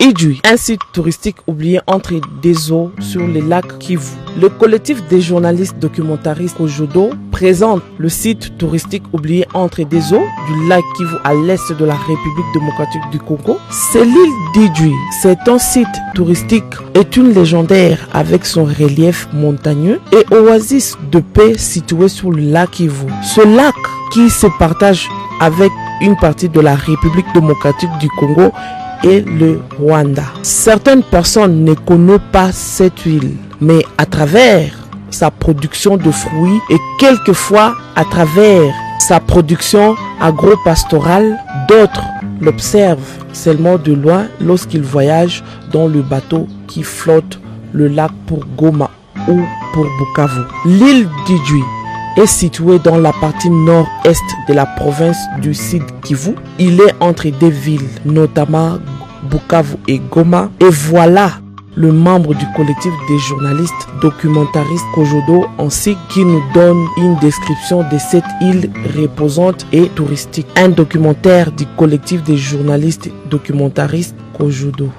Idjwi, un site touristique oublié entre des eaux sur le lac Kivu. Le collectif des journalistes documentaristes Kojodo présente le site touristique oublié entre des eaux du lac Kivu à l'est de la République démocratique du Congo. C'est l'île d'Idjwi. C'est un site touristique et une légendaire avec son relief montagneux et oasis de paix situé sur le lac Kivu. Ce lac qui se partage avec une partie de la République démocratique du Congo et le Rwanda. Certaines personnes ne connaissent pas cette île, mais à travers sa production de fruits et quelquefois à travers sa production agro-pastorale, d'autres l'observent seulement de loin lorsqu'ils voyagent dans le bateau qui flotte le lac pour Goma ou pour Bukavu. L'île d'Idjwi est situé dans la partie nord-est de la province du Sud Kivu. Il est entre deux villes, notamment Bukavu et Goma. Et voilà le membre du collectif des journalistes documentaristes Kojodo ainsi qui nous donne une description de cette île reposante et touristique. Un documentaire du collectif des journalistes documentaristes Kojodo.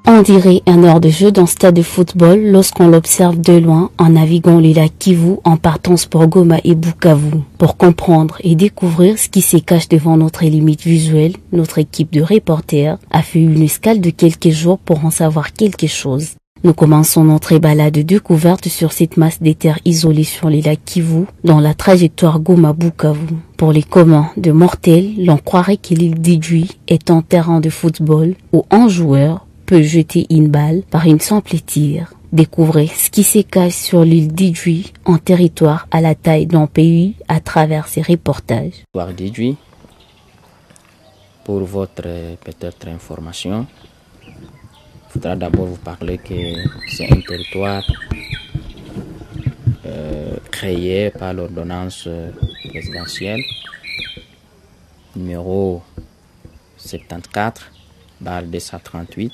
On dirait un heure de jeu dans stade de football lorsqu'on l'observe de loin en naviguant les lacs Kivu en partance pour Goma et Bukavu. Pour comprendre et découvrir ce qui se cache devant notre limite visuelle, notre équipe de reporters a fait une escale de quelques jours pour en savoir quelque chose. Nous commençons notre balade de découverte sur cette masse des terres isolées sur les lacs Kivu dans la trajectoire Goma-Bukavu. Pour les communs de mortels, l'on croirait que l'île d'Idjwi est un terrain de football où un joueur peut jeter une balle par une simple tir. Découvrez ce qui se cache sur l'île d'Idjwi, un territoire à la taille d'un pays à travers ces reportages. L'histoire d'Idjwi, pour votre peut-être information, il faudra d'abord vous parler que c'est un territoire créé par l'ordonnance présidentielle numéro 74/238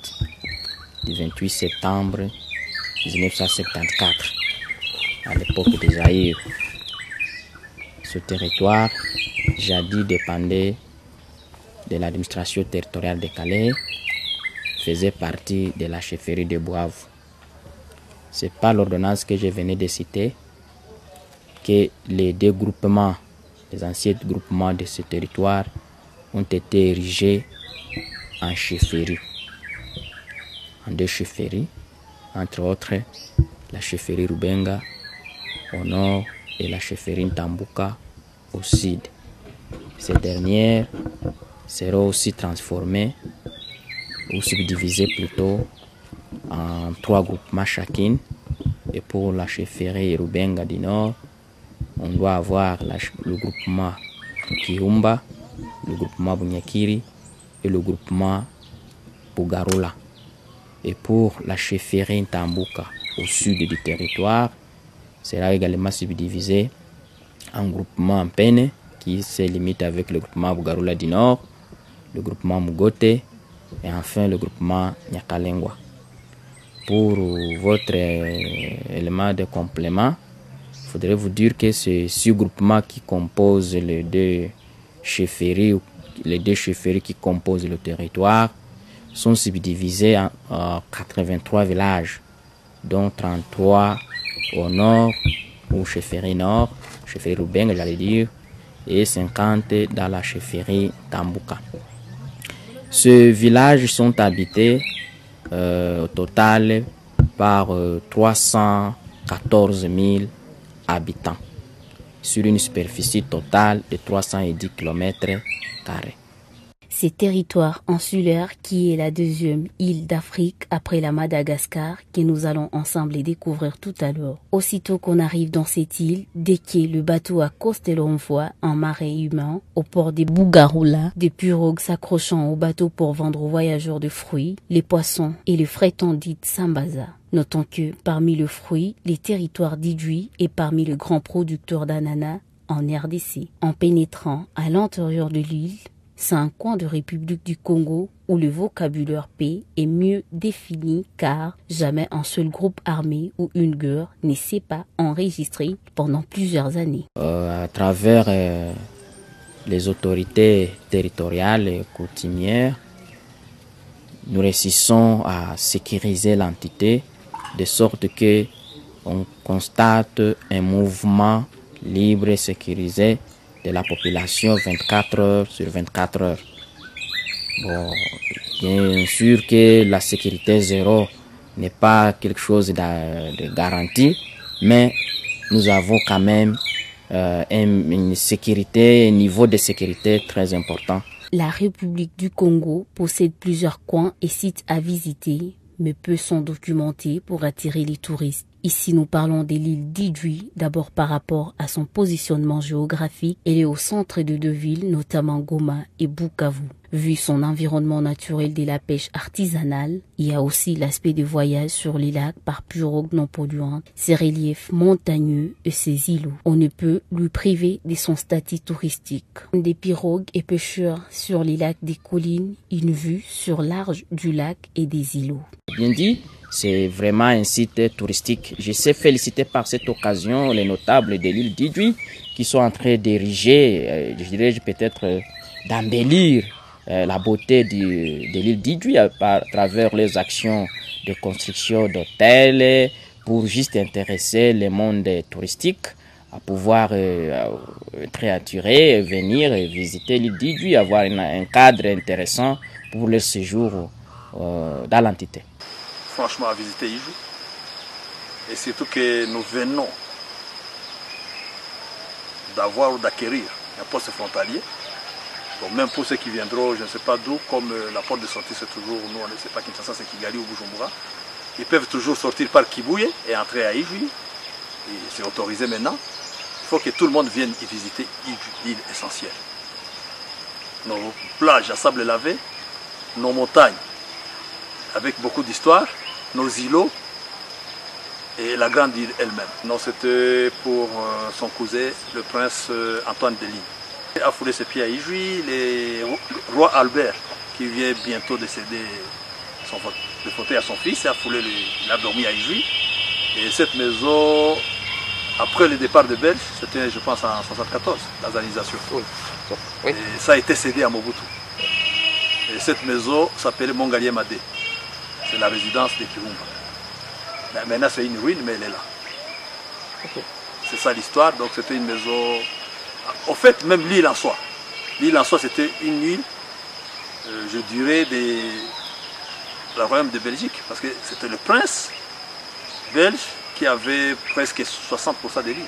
du 28 septembre 1974 à l'époque des Zaïre. Ce territoire jadis dépendait de l'administration territoriale de Calais, faisait partie de la chefferie de Bukavu. C'est par l'ordonnance que je venais de citer que les deux groupements, les anciens groupements de ce territoire ont été érigés en chefferie, en deux chefferies, entre autres la chefferie Rubenga au nord et la chefferie Ntambuka au sud. Ces dernières seront aussi transformées ou subdivisées plutôt en 3 groupements chacune. Et pour la chefferie Rubenga du nord, on doit avoir le groupement Kiumba, le groupement Bunyakiri et le groupement Bugarula. Et pour la chefferie Ntambuka au sud du territoire, sera également subdivisé en groupement Mpene qui se limite avec le groupement Bugarula du nord, le groupement Mugote et enfin le groupement Nyakalengwa. Pour votre élément de complément, il faudrait vous dire que ces 6 groupements qui composent les deux chefferies qui composent le territoire sont subdivisés en 83 villages, dont 33 au nord, ou chefferie nord, chefferie Rubenga j'allais dire, et 50 dans la chefferie Tambuka. Ces villages sont habités au total par 314 000 habitants sur une superficie totale de 310 km². Ces territoires insulaires qui est la deuxième île d'Afrique après la Madagascar que nous allons ensemble découvrir tout à l'heure. Aussitôt qu'on arrive dans cette île, dès que le bateau accoste et l'on voit un marais humain au port des Bugarula, des pirogues s'accrochant au bateau pour vendre aux voyageurs de fruits, les poissons et les frétons dits sambaza. Notons que parmi les fruits, les territoires d'Idjwi est parmi les grands producteurs d'ananas en RDC. En pénétrant à l'intérieur de l'île, c'est un coin de République du Congo où le vocabulaire paix est mieux défini car jamais un seul groupe armé ou une guerre ne s'est pas enregistré pendant plusieurs années. À travers les autorités territoriales et coutumières, nous réussissons à sécuriser l'entité de sorte que on constate un mouvement libre et sécurisé de la population 24 heures sur 24 heures. Bon, bien sûr que la sécurité zéro n'est pas quelque chose de garanti, mais nous avons quand même une sécurité, un niveau de sécurité très important. La République du Congo possède plusieurs coins et sites à visiter, mais peu sont documentés pour attirer les touristes. Ici, nous parlons de l'île d'Idjouï, d'abord par rapport à son positionnement géographique. Elle est au centre de deux villes, notamment Goma et Bukavu. Vu son environnement naturel de la pêche artisanale, il y a aussi l'aspect de voyage sur les lacs par pirogue non polluante, ses reliefs montagneux et ses îlots. On ne peut lui priver de son statut touristique. Des pirogues et pêcheurs sur les lacs des collines, une vue sur large du lac et des îlots. Bien dit. C'est vraiment un site touristique. Je sais féliciter par cette occasion les notables de l'île d'Idjouï qui sont en train d'ériger, je dirais peut-être d'embellir la beauté de l'île d'Idjouï à travers les actions de construction d'hôtels pour juste intéresser le monde touristique à pouvoir être attiré, venir visiter l'île d'Idjouï, avoir un cadre intéressant pour leur séjour dans l'entité. Franchement à visiter Idjouï, et surtout que nous venons d'avoir ou d'acquérir un poste frontalier. Donc même pour ceux qui viendront, je ne sais pas d'où, comme la porte de sortie c'est toujours, nous on ne sait pas Kinshasa, c'est Kigali ou Bujumbura, ils peuvent toujours sortir par Kibuye et entrer à Idjouï, et c'est autorisé maintenant. Il faut que tout le monde vienne y visiter Idjouï, l'île essentielle. Nos plages à sable lavé, nos montagnes avec beaucoup d'histoire, nos îlots et la grande île elle-même. Non, c'était pour son cousin, le prince Antoine de Ligne. Il a foulé ses pieds à Idjouï, le roi Albert, qui vient bientôt décéder de fauteuil à son fils, il a dormi à Idjouï. Et cette maison, après le départ des Belges, c'était je pense en 1974, la zanisation. Oui. Et ça a été cédé à Mobutu. Et cette maison s'appelait Mongalier Madé. C'est la résidence de Kirumba. Maintenant c'est une ruine, mais elle est là. Okay. C'est ça l'histoire, donc c'était une maison... Au fait, même l'île en soi. L'île en soi, c'était une île, je dirais, de la royaume de Belgique. Parce que c'était le prince belge qui avait presque 60% de l'île.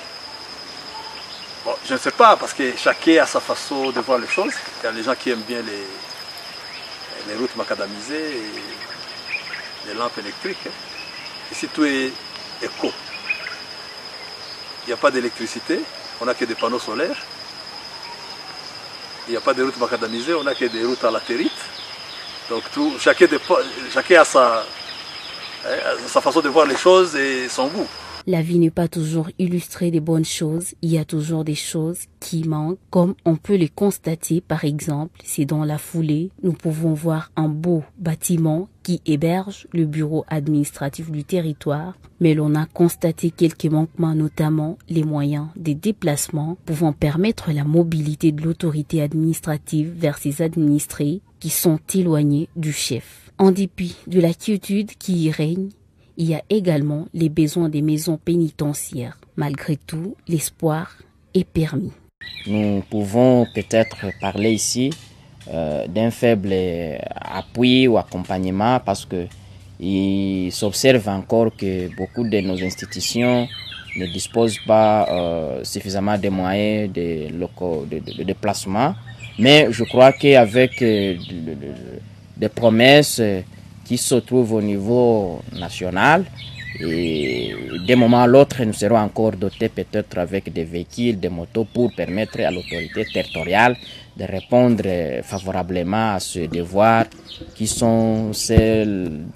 Bon, je ne sais pas, parce que chacun a sa façon de voir les choses. Il y a les gens qui aiment bien les routes macadamisées et les lampes électriques. Ici, tout est éco. Il n'y a pas d'électricité, on n'a que des panneaux solaires. Il n'y a pas de routes macadamisées, on n'a que des routes à latérite. Donc chacun a sa façon de voir les choses et son goût. La vie n'est pas toujours illustrée des bonnes choses, il y a toujours des choses qui manquent, comme on peut les constater par exemple, c'est dans la foulée, nous pouvons voir un beau bâtiment qui héberge le bureau administratif du territoire, mais l'on a constaté quelques manquements, notamment les moyens des déplacements pouvant permettre la mobilité de l'autorité administrative vers ses administrés qui sont éloignés du chef. En dépit de la quiétude qui y règne, il y a également les besoins des maisons pénitentiaires. Malgré tout, l'espoir est permis. Nous pouvons peut-être parler ici d'un faible appui ou accompagnement parce que il s'observe encore que beaucoup de nos institutions ne disposent pas suffisamment de moyens de déplacement. Mais je crois qu'avec des promesses qui se trouvent au niveau national, et d'un moment à l'autre, nous serons encore dotés peut-être avec des véhicules, des motos pour permettre à l'autorité territoriale de répondre favorablement à ce devoir qui sont celles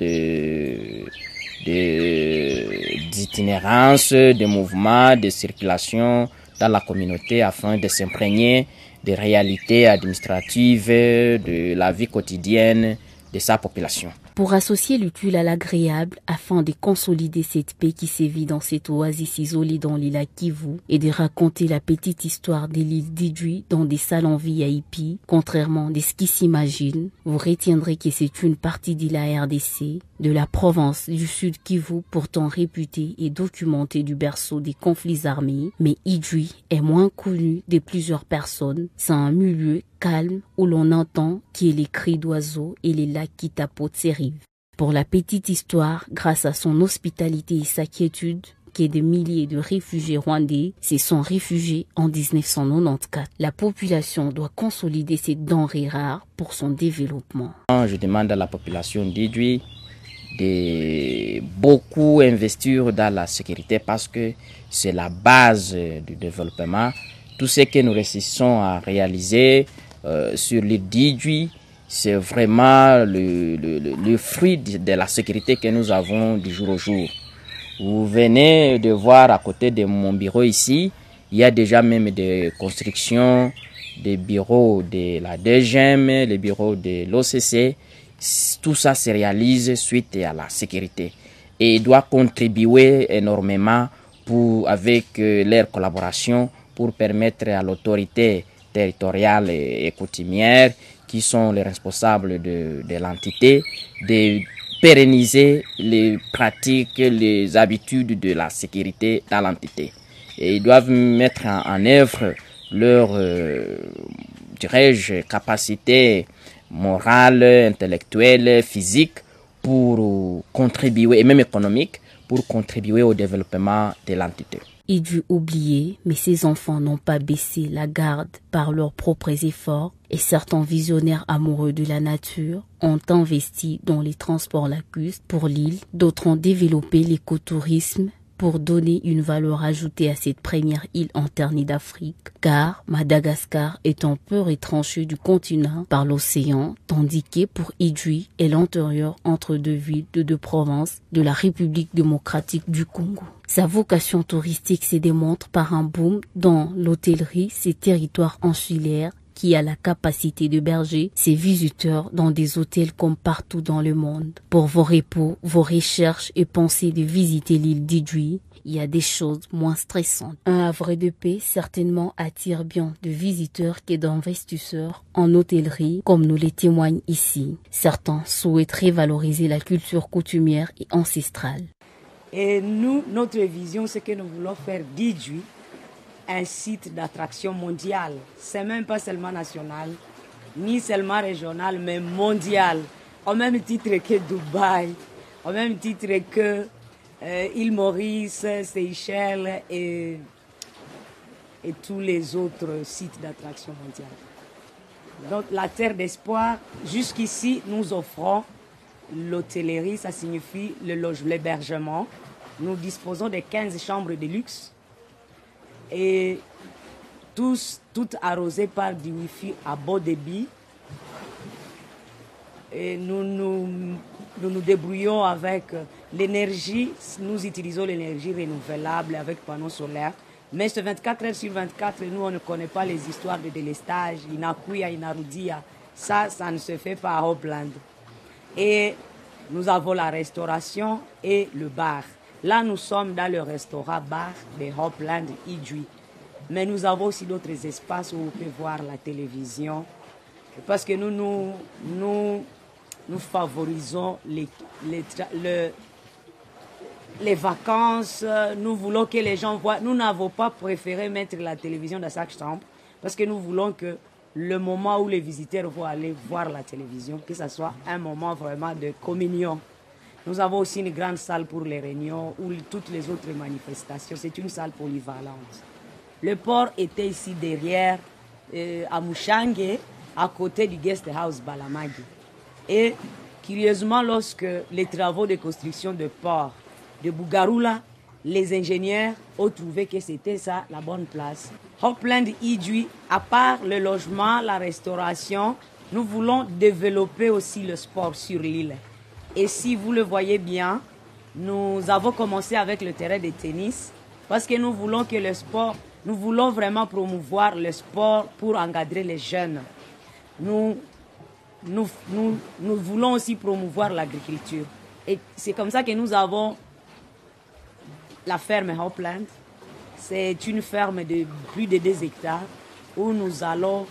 d'itinérance, de mouvement, de circulation dans la communauté afin de s'imprégner des réalités administratives, de la vie quotidienne de sa population. Pour associer l'utile à l'agréable afin de consolider cette paix qui sévit dans cette oasis isolée dans l'île Kivu et de raconter la petite histoire de l'île d'Idjwi dans des salons VIP, contrairement à ce qui s'imagine, vous retiendrez que c'est une partie de la RDC, de la province du Sud Kivu, pourtant réputée et documentée du berceau des conflits armés, mais Idjwi est moins connu de plusieurs personnes. C'est un milieu calme où l'on entend qu'il y ait les cris d'oiseaux et les lacs qui tapotent ses rives. Pour la petite histoire, grâce à son hospitalité et sa quiétude, que des milliers de réfugiés rwandais se sont réfugiés en 1994. La population doit consolider ces denrées rares pour son développement. Je demande à la population d'Idjwi de beaucoup investir dans la sécurité parce que c'est la base du développement. Tout ce que nous réussissons à réaliser sur l'île d'Idjwi, c'est vraiment le fruit de la sécurité que nous avons du jour au jour. Vous venez de voir à côté de mon bureau ici, il y a déjà même des constructions, des bureaux de la DGM, les bureaux de l'OCC. Tout ça se réalise suite à la sécurité et il doit contribuer énormément avec leur collaboration pour permettre à l'autorité territoriale et coutumière qui sont les responsables de l'entité de pérenniser les pratiques, les habitudes de la sécurité dans l'entité. Et ils doivent mettre en œuvre leur, dirais-je, capacité morale, intellectuelle, physique pour contribuer, et même économique, pour contribuer au développement de l'entité. Il dut oublier, mais ses enfants n'ont pas baissé la garde par leurs propres efforts et certains visionnaires amoureux de la nature ont investi dans les transports lacustres pour l'île. D'autres ont développé l'écotourisme pour donner une valeur ajoutée à cette première île interne d'Afrique, car Madagascar est un peu retranché du continent par l'océan, tandis que pour Idjwi est l'intérieur entre deux villes de deux provinces de la République démocratique du Congo. Sa vocation touristique se démontre par un boom dans l'hôtellerie, ces territoires insulaires qui a la capacité d'héberger ses visiteurs dans des hôtels comme partout dans le monde. Pour vos repos, vos recherches et pensées de visiter l'île d'Idjwi, il y a des choses moins stressantes. Un havre de paix certainement attire bien de visiteurs que d'investisseurs en hôtellerie, comme nous les témoignent ici. Certains souhaiteraient valoriser la culture coutumière et ancestrale. Et nous, notre vision, c'est que nous voulons faire d'Idjwi un site d'attraction mondiale. C'est même pas seulement national, ni seulement régional, mais mondial. Au même titre que Dubaï, au même titre que île Maurice, Seychelles et tous les autres sites d'attraction mondiale. Donc la terre d'espoir, jusqu'ici, nous offrons l'hôtellerie, ça signifie l'hébergement. Nous disposons de 15 chambres de luxe et toutes arrosées par du Wi-Fi à bas débit. Et nous débrouillons avec l'énergie, nous utilisons l'énergie renouvelable avec panneaux solaires. Mais ce 24 heures sur 24, nous on ne connaît pas les histoires de délestage, Inakuya, Inarudia. Ça ne se fait pas à Hopland. Et nous avons la restauration et le bar. Là, nous sommes dans le restaurant-bar de Hopland Idjwi. Mais nous avons aussi d'autres espaces où vous pouvez voir la télévision. Parce que nous favorisons les vacances. Nous voulons que les gens voient. Nous n'avons pas préféré mettre la télévision dans chaque chambre. Parce que nous voulons que le moment où les visiteurs vont aller voir la télévision, que ce soit un moment vraiment de communion. Nous avons aussi une grande salle pour les réunions ou toutes les autres manifestations. C'est une salle polyvalente. Le port était ici derrière, à Mouchangue, à côté du guest house Balamagi. Et curieusement, lorsque les travaux de construction de port de Bougaroula, les ingénieurs ont trouvé que c'était ça la bonne place. Hopland Idjwi, à part le logement, la restauration, nous voulons développer aussi le sport sur l'île. Et si vous le voyez bien, nous avons commencé avec le terrain de tennis parce que nous voulons que le sport, Nous voulons vraiment promouvoir le sport pour encadrer les jeunes. Nous voulons aussi promouvoir l'agriculture. Et c'est comme ça que nous avons la ferme Hopland. C'est une ferme de plus de 2 hectares où nous allons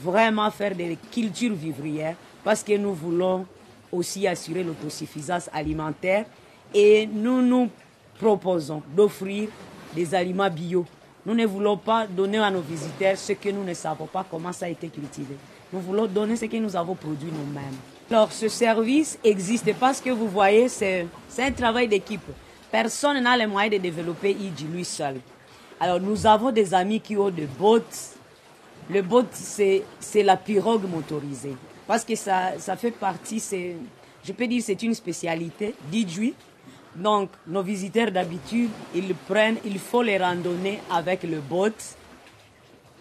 vraiment faire des cultures vivrières parce que nous voulons aussi assurer l'autosuffisance alimentaire et nous proposons d'offrir des aliments bio. Nous ne voulons pas donner à nos visiteurs ce que nous ne savons pas comment ça a été cultivé. Nous voulons donner ce que nous avons produit nous-mêmes. Alors ce service existe parce que vous voyez, c'est un travail d'équipe. Personne n'a les moyens de développer IDJ lui seul. Alors nous avons des amis qui ont des boats. Le boat, c'est la pirogue motorisée. Parce que ça fait partie, je peux dire c'est une spécialité d'IDJ. Donc nos visiteurs d'habitude, il faut les randonner avec le boat.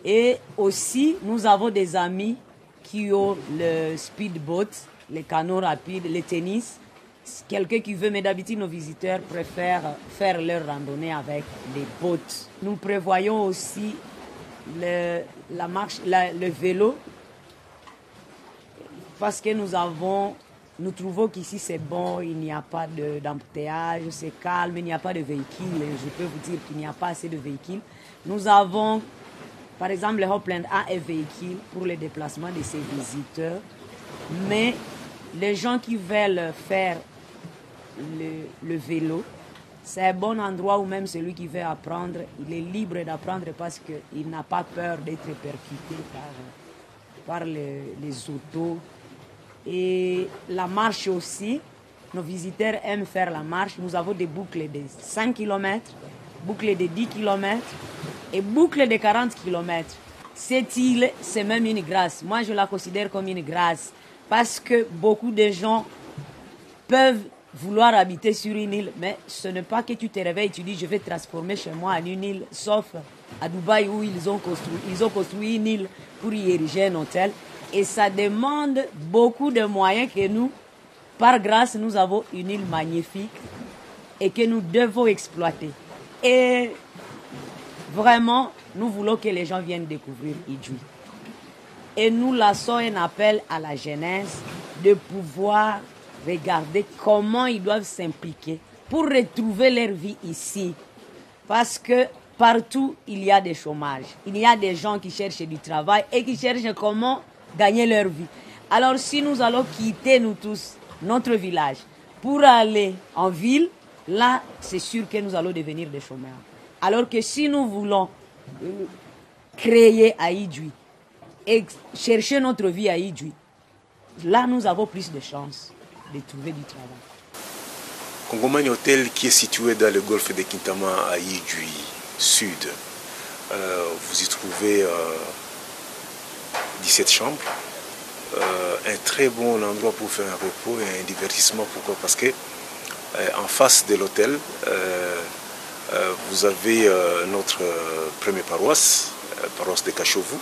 Et aussi, nous avons des amis qui ont le speedboat, les canots rapides, le tennis. Quelqu'un qui veut, mais d'habitude, nos visiteurs préfèrent faire leur randonnée avec des boats. Nous prévoyons aussi le vélo parce que nous trouvons qu'ici c'est bon, il n'y a pas d'embouteillage, c'est calme, il n'y a pas de véhicules. Je peux vous dire qu'il n'y a pas assez de véhicules. Nous avons, par exemple, le Hopland a un véhicule pour le déplacement de ses visiteurs, mais les gens qui veulent faire le vélo, c'est un bon endroit où même celui qui veut apprendre, il est libre d'apprendre parce qu'il n'a pas peur d'être percuté par les autos. Et la marche aussi, nos visiteurs aiment faire la marche. Nous avons des boucles de 5 km, boucles de 10 km et boucles de 40 km. Cette île, c'est même une grâce. Moi, je la considère comme une grâce parce que beaucoup de gens peuvent vouloir habiter sur une île, mais ce n'est pas que tu te réveilles et tu dis je vais transformer chez moi en une île, sauf à Dubaï où ils ont construit une île pour y ériger un hôtel. Et ça demande beaucoup de moyens que nous, par grâce, nous avons une île magnifique et que nous devons exploiter. Et vraiment, nous voulons que les gens viennent découvrir IDJ. Et nous lançons un appel à la jeunesse de pouvoir regarder comment ils doivent s'impliquer pour retrouver leur vie ici. Parce que partout, il y a des chômages. Il y a des gens qui cherchent du travail et qui cherchent comment gagner leur vie. Alors si nous allons quitter, nous tous, notre village, pour aller en ville, là, c'est sûr que nous allons devenir des chômeurs. Alors que si nous voulons créer à IDJ et chercher notre vie à IDJ, là, nous avons plus de chances de trouver du travail. Kongomani Hotel, qui est situé dans le golfe de Kintama à IDJ Sud, vous y trouvez 17 chambres, un très bon endroit pour faire un repos et un divertissement. Pourquoi? Parce que en face de l'hôtel, vous avez notre première paroisse, paroisse de Kachovu,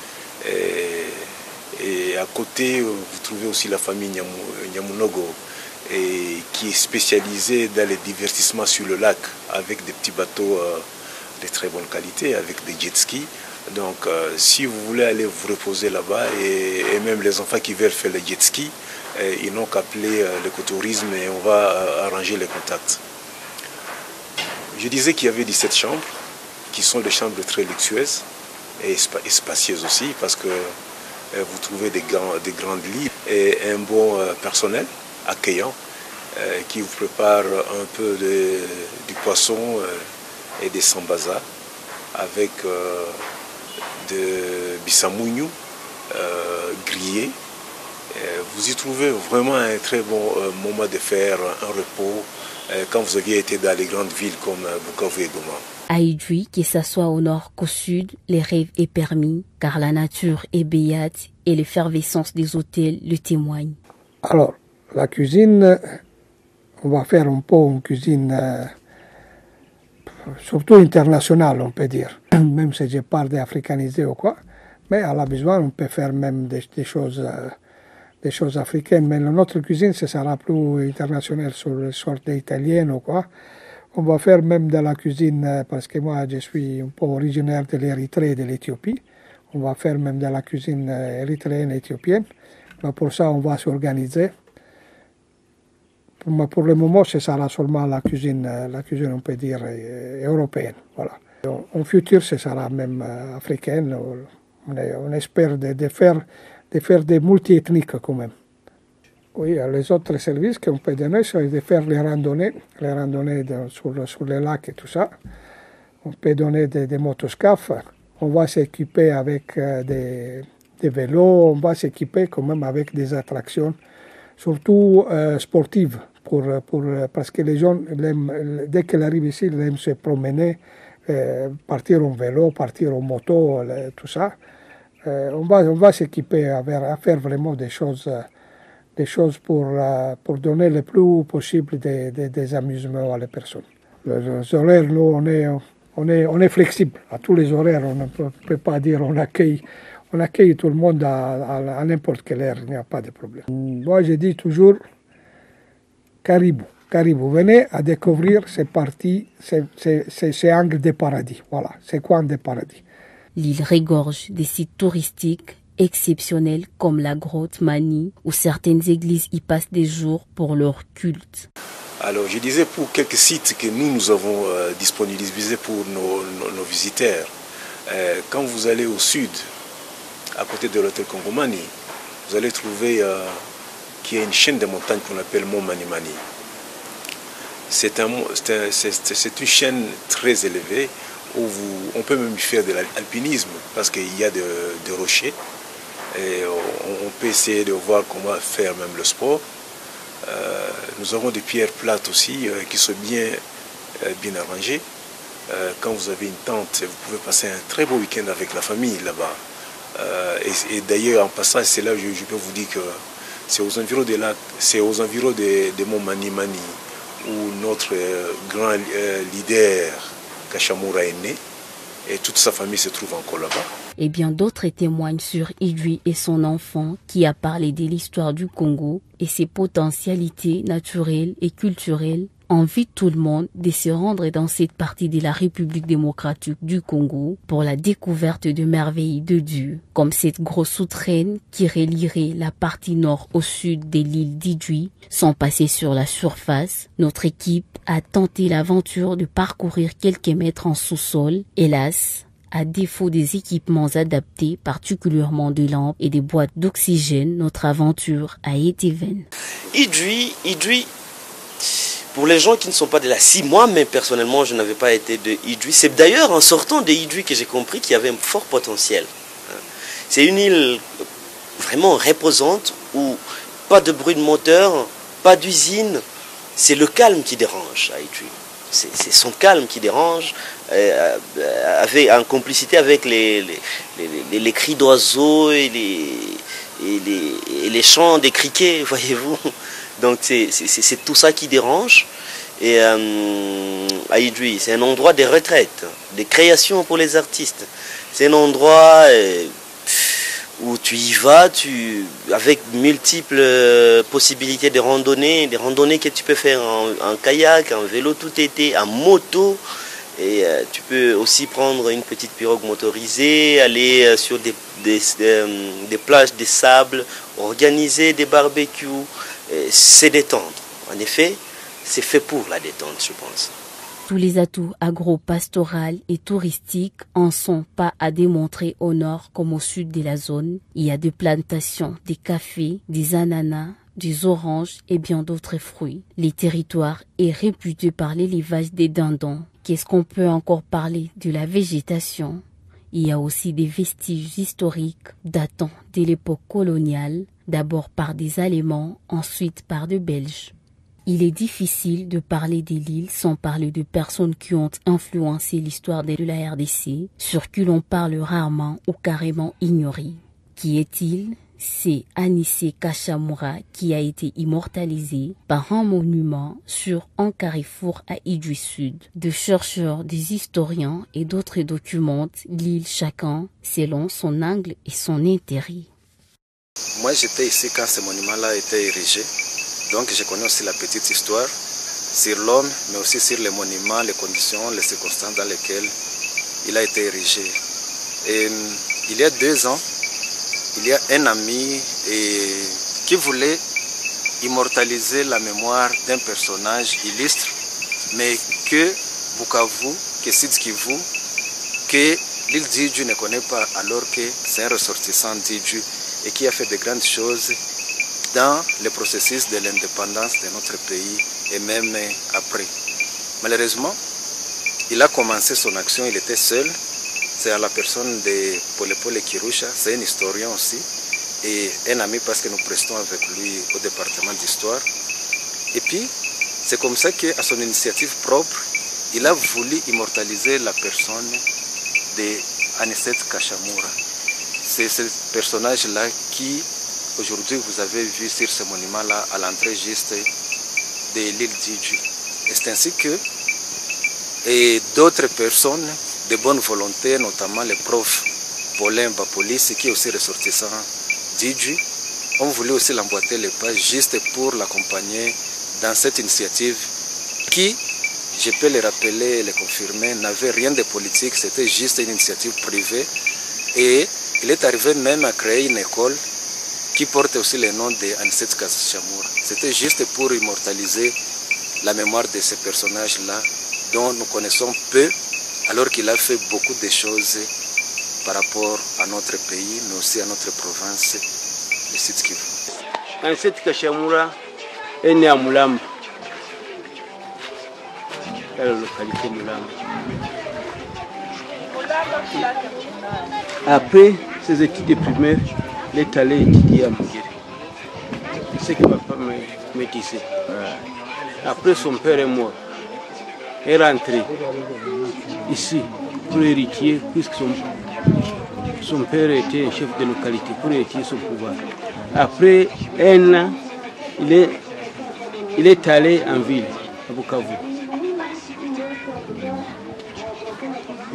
et à côté vous trouvez aussi la famille Nyamunogo, qui est spécialisée dans les divertissements sur le lac avec des petits bateaux de très bonne qualité, avec des jet skis. Donc si vous voulez aller vous reposer là-bas, et même les enfants qui veulent faire le jet ski, ils n'ont qu'à appeler l'écotourisme et on va arranger les contacts. Je disais qu'il y avait 17 chambres, qui sont des chambres très luxueuses et spacieuses aussi, parce que vous trouvez des grandes lits et un bon personnel accueillant qui vous prépare un peu du poisson et des sambaza avec de bissamouignou grillé. Vous y trouvez vraiment un très bon moment de faire un repos quand vous aviez été dans les grandes villes comme Bukavu et Goma. À IDJ, que ça soit au nord qu'au sud, les rêves est permis, car la nature est béate et l'effervescence des hôtels le témoigne. Alors, la cuisine, on va faire un peu une cuisine surtout internationale, on peut dire. Même si je parle d'africanisé ou quoi, mais à la besoin, on peut faire même des choses africaines. Mais notre cuisine, ce sera plus international sur le sort italienne ou quoi. On va faire même de la cuisine, parce que moi je suis un peu originaire de l'Érythrée et de l'Éthiopie. On va faire même de la cuisine érythréenne et éthiopienne. Mais pour ça, on va s'organiser. Pour le moment, ce sera seulement la cuisine, on peut dire, européenne. Voilà. En futur, ce sera même africaine. On espère de faire des multi-ethniques quand même. Oui, les autres services qu'on peut donner, c'est de faire les randonnées sur les lacs et tout ça. On peut donner des motoscaphes. On va s'équiper avec des vélos. On va s'équiper quand même avec des attractions, surtout sportives, parce que les gens, dès qu'ils arrivent ici, ils aiment se promener, partir en vélo, partir en moto, tout ça. On va s'équiper à faire vraiment des choses pour donner le plus possible des amusements à les personnes. Les horaires, nous, on est flexible. À tous les horaires, on ne peut pas dire on accueille tout le monde à n'importe quelle heure, il n'y a pas de problème. Moi, je dis toujours, Caribou, venez à découvrir ces parties, ces angles des paradis. Voilà, ces coins des paradis. L'île regorge des sites touristiques exceptionnels comme la grotte Mani, où certaines églises y passent des jours pour leur culte. Alors je disais pour quelques sites que nous avons disponibilisés pour nos visiteurs. Quand vous allez au sud, à côté de l'hôtel Congo Mani, vous allez trouver qu'il y a une chaîne de montagnes qu'on appelle Mont Mani Mani. C'est une chaîne très élevée où on peut même faire de l'alpinisme parce qu'il y a des rochers. Et on peut essayer de voir comment faire même le sport. Nous avons des pierres plates aussi qui sont bien arrangées. Quand vous avez une tente, vous pouvez passer un très beau week-end avec la famille là-bas. Et d'ailleurs, en passant, c'est là que je peux vous dire que c'est aux environs des lacs, c'est aux environs des monts Mani Mani où notre grand leader Kachamura est né et toute sa famille se trouve encore là-bas. Et bien d'autres témoignent sur Idjwi et son enfant qui a parlé de l'histoire du Congo et ses potentialités naturelles et culturelles. Invite tout le monde de se rendre dans cette partie de la République démocratique du Congo pour la découverte de merveilles de Dieu, comme cette grosse souterraine qui relierait la partie nord au sud de l'île d'Idjwi sans passer sur la surface. Notre équipe a tenté l'aventure de parcourir quelques mètres en sous-sol. Hélas, à défaut des équipements adaptés, particulièrement des lampes et des boîtes d'oxygène, notre aventure a été vaine. Idjwi, pour les gens qui ne sont pas de là, si moi-même personnellement je n'avais pas été de Idjwi, c'est d'ailleurs en sortant de Idjwi que j'ai compris qu'il y avait un fort potentiel. C'est une île vraiment reposante où pas de bruit de moteur, pas d'usine, c'est le calme qui dérange à Idjwi. C'est son calme qui dérange, en complicité avec les cris d'oiseaux et les chants des criquets, voyez-vous. Donc c'est tout ça qui dérange. Et à Idjwi, c'est un endroit de retraite, de création pour les artistes. C'est un endroit où tu y vas avec multiples possibilités de randonnées, des randonnées que tu peux faire en kayak, en vélo tout été, en moto. Et tu peux aussi prendre une petite pirogue motorisée, aller sur des plages de sable, organiser des barbecues, c'est détendre. En effet, c'est fait pour la détente, je pense. Tous les atouts agro-pastoraux et touristiques en sont pas à démontrer au nord comme au sud de la zone. Il y a des plantations, des cafés, des ananas, des oranges et bien d'autres fruits. Le territoire est réputé par l'élevage des dindons. Qu'est-ce qu'on peut encore parler de la végétation? Il y a aussi des vestiges historiques datant de l'époque coloniale, d'abord par des Allemands, ensuite par des Belges. Il est difficile de parler de l'île sans parler de personnes qui ont influencé l'histoire de la RDC, sur qui l'on parle rarement ou carrément ignoré. Qui est-il? C'est Anissé Kachamura qui a été immortalisé par un monument sur un carrefour à Idjwi Sud. Des chercheurs, des historiens et d'autres documentent l'île chacun selon son angle et son intérêt. Moi j'étais ici quand ce monument-là a été érigé. Donc je connais aussi la petite histoire. sur l'homme, mais aussi sur les monuments, les conditions, les circonstances dans lesquelles il a été érigé. Et il y a 2 ans, il y a un ami qui voulait immortaliser la mémoire d'un personnage illustre, mais que Bukavu, que Sud Kivu, que l'île d'Idju ne connaît pas, alors que c'est un ressortissant d'Idju et qui a fait de grandes choses dans le processus de l'indépendance de notre pays et même après. Malheureusement, il a commencé son action, il était seul. C'est à la personne de Pole Kirusha, c'est un historien aussi, et un ami parce que nous prestons avec lui au département d'histoire. Et puis, c'est comme ça qu'à son initiative propre, il a voulu immortaliser la personne de Anicet Kachamura. C'est ce personnage-là qui, aujourd'hui, vous avez vu sur ce monument-là, à l'entrée juste de l'île d'Idju. Et c'est ainsi que d'autres personnes de bonne volonté, notamment le prof Paulin Bapolis, qui est aussi ressortissant d'Idju, ont voulu aussi l'emboîter les pas juste pour l'accompagner dans cette initiative qui, je peux le rappeler et le confirmer, n'avait rien de politique, c'était juste une initiative privée. Et il est arrivé même à créer une école qui porte aussi le nom de Anicet Kachamura. C'était juste pour immortaliser la mémoire de ces personnages-là dont nous connaissons peu, alors qu'il a fait beaucoup de choses par rapport à notre pays, mais aussi à notre province, le Sud Kivu. Anicet Kachamura est né à Mulamba, dans la localité Mulamba. Après ses études primaires, il est allé étudier à Mugere. C'est ce que papa me disait. Après, son père est mort. Il est rentré ici pour hériter, puisque son père était chef de localité, pour hériter son pouvoir. Après 1 an, il est allé en ville, à Bukavu.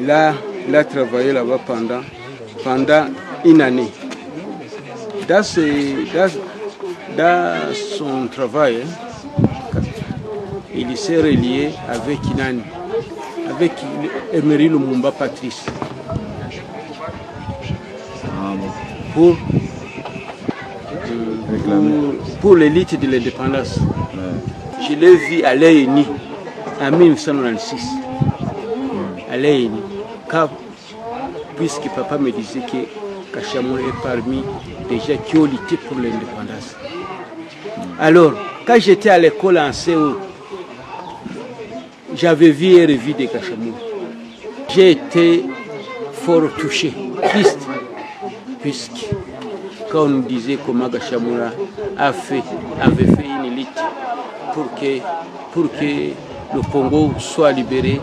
Il a travaillé là-bas pendant 1 année. Dans son travail, il s'est relié avec Inani, avec Emery Lumumba Patrice, pour l'élite de l'indépendance. Je l'ai vu à Léini en 1996. À Léini, puisque papa me disait que Kachamura est parmi les gens qui ont lutté pour l'indépendance. Alors, quand j'étais à l'école en CO, j'avais vu et revu de Kachamura. J'ai été fort touché, triste, puisque quand on nous disait comment Kachamura avait fait une lutte pour que le Congo soit libéré.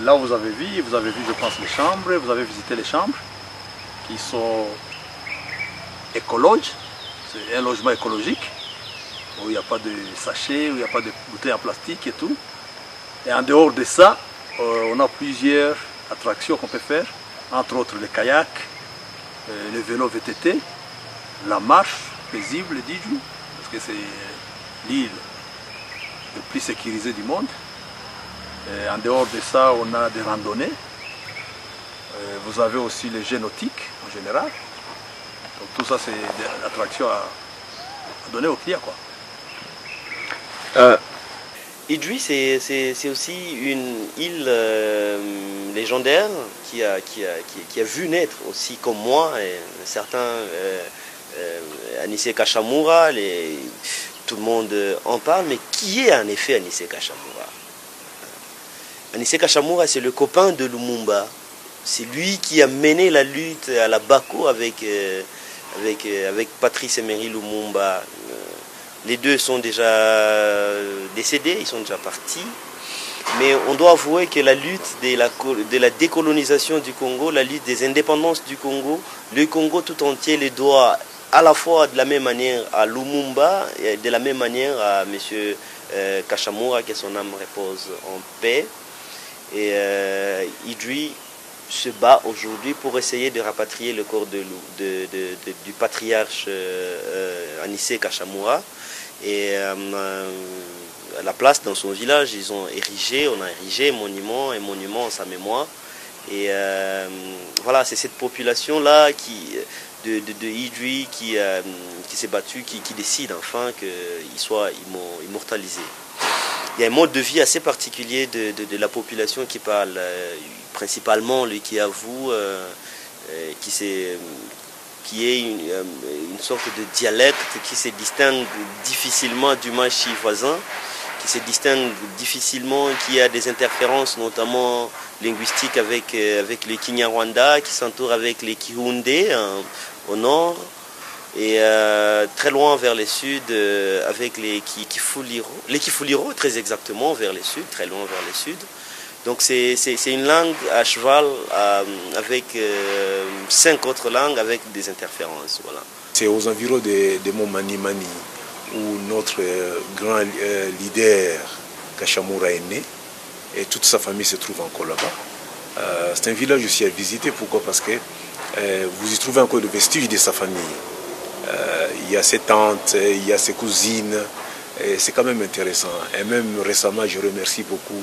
Là vous avez vu, je pense, les chambres, vous avez visité les chambres qui sont écologiques. C'est un logement écologique où il n'y a pas de sachets, où il n'y a pas de bouteilles en plastique et tout. Et en dehors de ça, on a plusieurs attractions qu'on peut faire, entre autres le kayak, le vélo VTT, la marche paisible d'Idju, parce que c'est l'île le plus sécurisée du monde. Et en dehors de ça, on a des randonnées. Vous avez aussi les jeux nautiques en général. Donc tout ça, c'est des attractions à donner aux clients, quoi. Idju, c'est aussi une île légendaire qui a vu naître aussi comme moi certains Anicet Kachamura, tout le monde en parle, mais qui est en effet Anicet Kachamura? Anicet Kachamura, c'est le copain de Lumumba. C'est lui qui a mené la lutte à la Bako avec Patrice Emery Lumumba. Les deux sont déjà décédés, ils sont déjà partis. Mais on doit avouer que la lutte de la décolonisation du Congo, la lutte des indépendances du Congo, le Congo tout entier le doit à la fois de la même manière à Lumumba et de la même manière à M. Kachamura, que son âme repose en paix. Et Idju se bat aujourd'hui pour essayer de rapatrier le corps du patriarche Anicet Kachamura. Et la place dans son village. On a érigé un monument en sa mémoire. Et voilà, c'est cette population-là de Idri qui s'est battue, qui décide enfin qu'il soit immortalisé. Il y a un mode de vie assez particulier de la population qui parle principalement le Kiavu, qui est une sorte de dialecte qui se distingue difficilement du machi voisin, qui se distingue difficilement, qui a des interférences notamment linguistiques avec les Kinyarwanda, qui s'entoure avec les Kihundé au nord, et très loin vers le sud avec les Kifuliro, très exactement vers le sud, très loin vers le sud. Donc c'est une langue à cheval avec 5 autres langues avec des interférences. Voilà. C'est aux environs des monts Mani-Mani où notre grand leader Kashamura est né et toute sa famille se trouve encore là-bas. C'est un village aussi à visiter. Pourquoi? Parce que vous y trouvez encore le vestige de sa famille. Il y a ses tantes, il y a ses cousines. C'est quand même intéressant. Et même récemment, je remercie beaucoup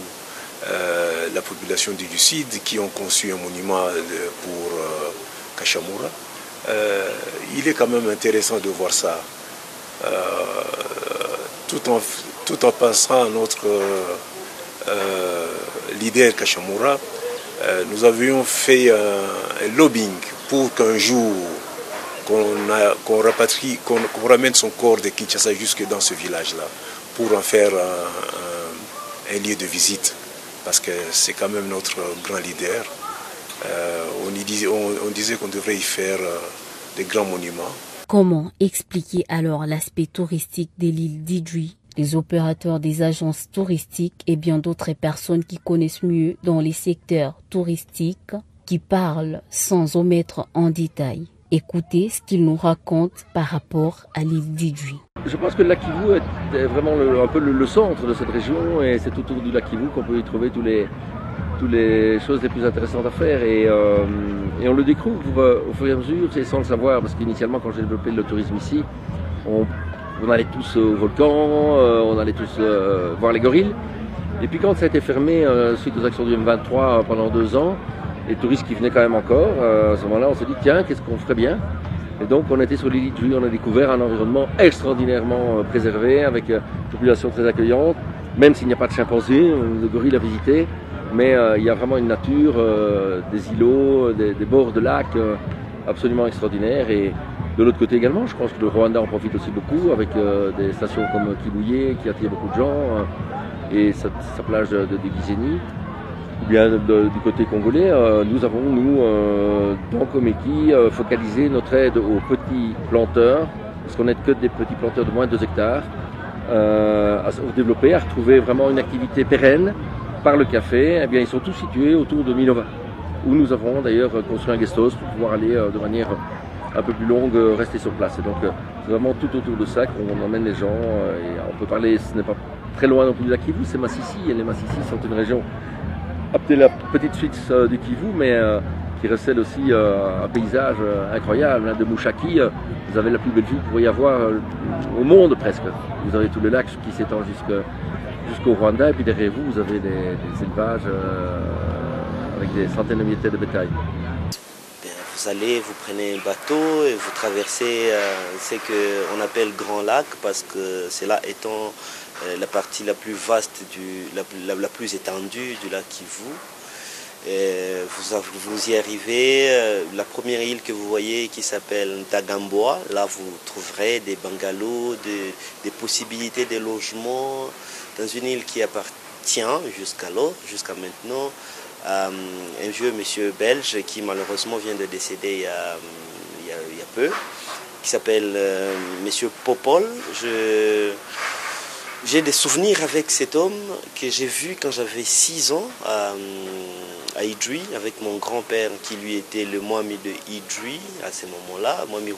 la population du Sud qui ont conçu un monument pour Kashamura. Il est quand même intéressant de voir ça. Tout en passant à notre leader Kashamura, nous avions fait un lobbying pour qu'un jour qu'on ramène son corps de Kinshasa jusque dans ce village-là, pour en faire un lieu de visite, parce que c'est quand même notre grand leader. On disait qu'on devrait y faire des grands monuments. Comment expliquer alors l'aspect touristique de l'île d'Idri? Les opérateurs des agences touristiques et bien d'autres personnes qui connaissent mieux dans les secteurs touristiques qui parlent sans omettre en détail. Écoutez ce qu'ils nous racontent par rapport à l'île d'Idri. Je pense que le lac Kivu est vraiment un peu le centre de cette région et c'est autour du lac Kivu qu'on peut y trouver toutes les choses les plus intéressantes à faire et on le découvre au fur et à mesure et sans le savoir parce qu'initialement quand j'ai développé le tourisme ici, on allait tous au volcan, on allait tous voir les gorilles et puis quand ça a été fermé suite aux actions du M23 pendant 2 ans, les touristes qui venaient quand même encore, à ce moment-là on s'est dit tiens qu'est-ce qu'on ferait bien? Et donc on était sur l'île d'Idri, on a découvert un environnement extraordinairement préservé avec une population très accueillante, même s'il n'y a pas de chimpanzés, de gorilles à visiter. Mais il y a vraiment une nature, des îlots, des bords de lacs absolument extraordinaires. Et de l'autre côté également, je pense que le Rwanda en profite aussi beaucoup avec des stations comme Kibuye qui attirent beaucoup de gens et sa plage de Gizeni. Ou bien du côté congolais, nous avons, dans Komeki, focalisé notre aide aux petits planteurs, parce qu'on n'aide que des petits planteurs de moins de 2 hectares, à développer, à retrouver vraiment une activité pérenne. Par le café, eh bien, ils sont tous situés autour de Minova, où nous avons d'ailleurs construit un guest house pour pouvoir aller de manière un peu plus longue, rester sur place. Et donc, c'est vraiment tout autour de ça qu'on emmène les gens. Et on peut parler, ce n'est pas très loin non plus du lac Kivu, c'est Massissi. Et les Massissi sont une région, appelée la petite Suisse du Kivu, mais qui recèle aussi un paysage incroyable. De Mouchaki, vous avez la plus belle vue que vous pourriez avoir au monde presque. Vous avez tout le lac qui s'étend jusqu'au Rwanda, et puis derrière vous, vous avez des élevages avec des centaines de milliers de bétail. Vous prenez un bateau et vous traversez ce qu'on appelle Grand Lac, parce que c'est là étant la partie la plus vaste, la plus étendue du lac Kivu. Vous y arrivez, la première île que vous voyez qui s'appelle Ntagamboa, là vous trouverez des bungalows, des possibilités de logement dans une île qui appartient jusqu'à maintenant à un vieux monsieur belge qui malheureusement vient de décéder il y a peu, qui s'appelle monsieur Popol. J'ai des souvenirs avec cet homme que j'ai vu quand j'avais 6 ans à Idri, avec mon grand-père qui lui était le Mwami de Idri à ce moment-là, Mwami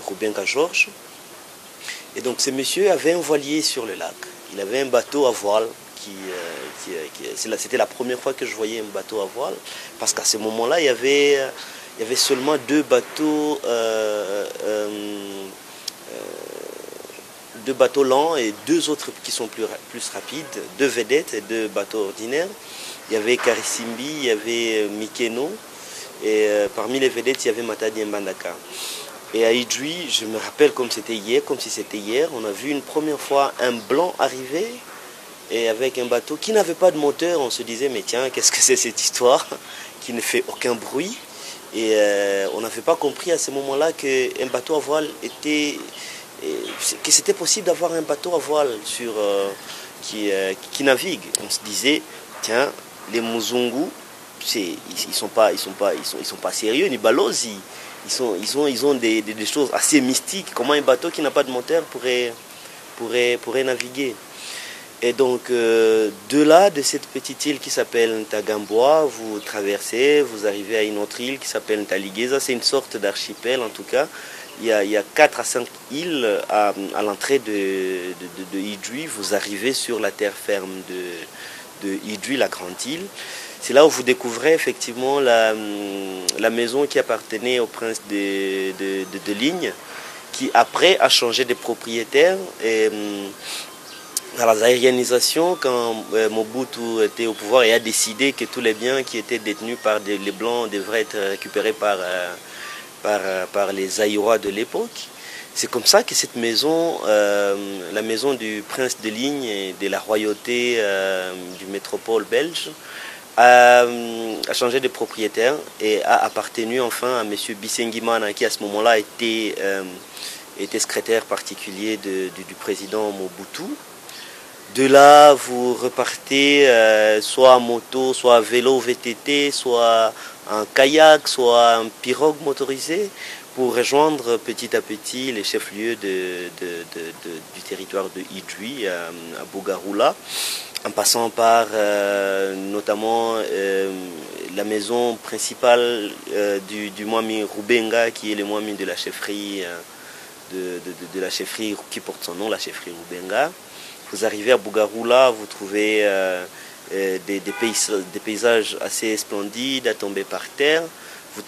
Rubenga Georges. Et donc ce monsieur avait un voilier sur le lac. Il avait un bateau à voile. C'était la première fois que je voyais un bateau à voile, parce qu'à ce moment-là, il y avait seulement 2 bateaux deux bateaux lents et deux autres qui sont plus rapides, deux vedettes et deux bateaux ordinaires. Il y avait Karisimbi, il y avait Mikeno, et parmi les vedettes, il y avait Matadi Mbandaka. Et à Idjouy, je me rappelle comme si c'était hier, on a vu une première fois un blanc arriver, et avec un bateau qui n'avait pas de moteur. On se disait, mais tiens, qu'est-ce que c'est cette histoire qui ne fait aucun bruit? Et on n'avait pas compris à ce moment-là qu'un bateau à voile était... que c'était possible d'avoir un bateau à voile qui navigue. On se disait, tiens, les Muzungu, ils sont pas sérieux, ni balozi. Ils ont des choses assez mystiques. Comment un bateau qui n'a pas de moteur pourrait naviguer? Et donc, de là, de cette petite île qui s'appelle Ntagamboa, vous traversez, vous arrivez à une autre île qui s'appelle Ntaligeza. C'est une sorte d'archipel en tout cas. Il y a 4 à 5 îles à l'entrée de Idjouy. Vous arrivez sur la terre ferme de Idjouy, la grande île. C'est là où vous découvrez effectivement la maison qui appartenait au prince de Ligne, qui après a changé de propriétaire. Et dans la zaïrianisation, quand Mobutu était au pouvoir et a décidé que tous les biens qui étaient détenus par les Blancs devraient être récupérés par les Zaïrois de l'époque, c'est comme ça que cette maison, la maison du prince de Ligne et de la royauté du métropole belge, a changé de propriétaire et a appartenu enfin à M. Bisengimana, qui à ce moment-là était secrétaire particulier du président Mobutu. De là, vous repartez soit en moto, soit à vélo VTT, soit en kayak, soit en pirogue motorisée, pour rejoindre petit à petit les chefs-lieux du territoire de Idjouy, à Bougaroula, en passant par notamment la maison principale du Mwami Rubenga, qui est le Mwami de la chefferie, de la chefferie qui porte son nom, la chefferie Rubenga. Vous arrivez à Bougaroula, vous trouvez des paysages assez splendides à tomber par terre. Vous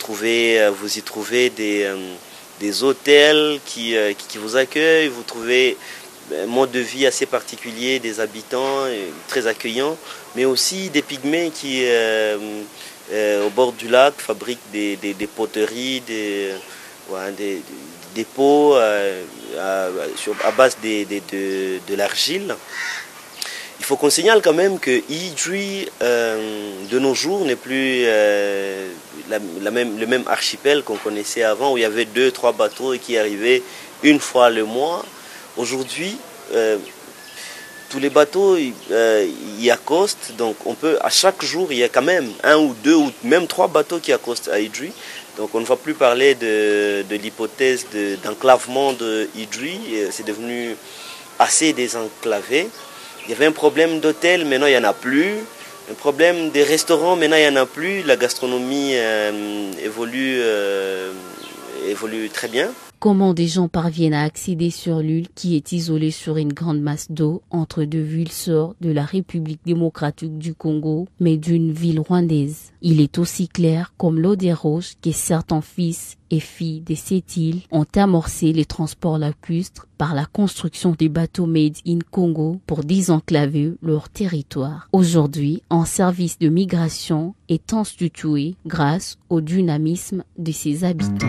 y trouvez des hôtels qui vous accueillent. Vous trouvez un mode de vie assez particulier des habitants, très accueillants, mais aussi des pygmées qui, au bord du lac, fabriquent des poteries, des pots à base de l'argile. Il faut qu'on signale quand même que Idjouy, de nos jours, n'est plus le même archipel qu'on connaissait avant, où il y avait 2-3 bateaux qui arrivaient une fois le mois. Aujourd'hui, tous les bateaux y accostent, donc on peut, à chaque jour, il y a quand même 1 ou 2 ou même 3 bateaux qui accostent à Idjouy. Donc on ne va plus parler de l'hypothèse d'enclavement de Idjouy, c'est devenu assez désenclavé. Il y avait un problème d'hôtel, maintenant il n'y en a plus. Un problème des restaurants, maintenant il n'y en a plus. La gastronomie évolue très bien. Comment des gens parviennent à accéder sur l'île qui est isolée sur une grande masse d'eau entre 2 villes sœurs de la République démocratique du Congo, mais d'une ville rwandaise? Il est aussi clair comme l'eau des roches que certains fils et filles de cette île ont amorcé les transports lacustres par la construction des bateaux made in Congo pour désenclaver leur territoire. Aujourd'hui, un service de migration est institué grâce au dynamisme de ses habitants.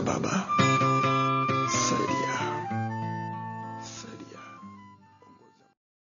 Baba,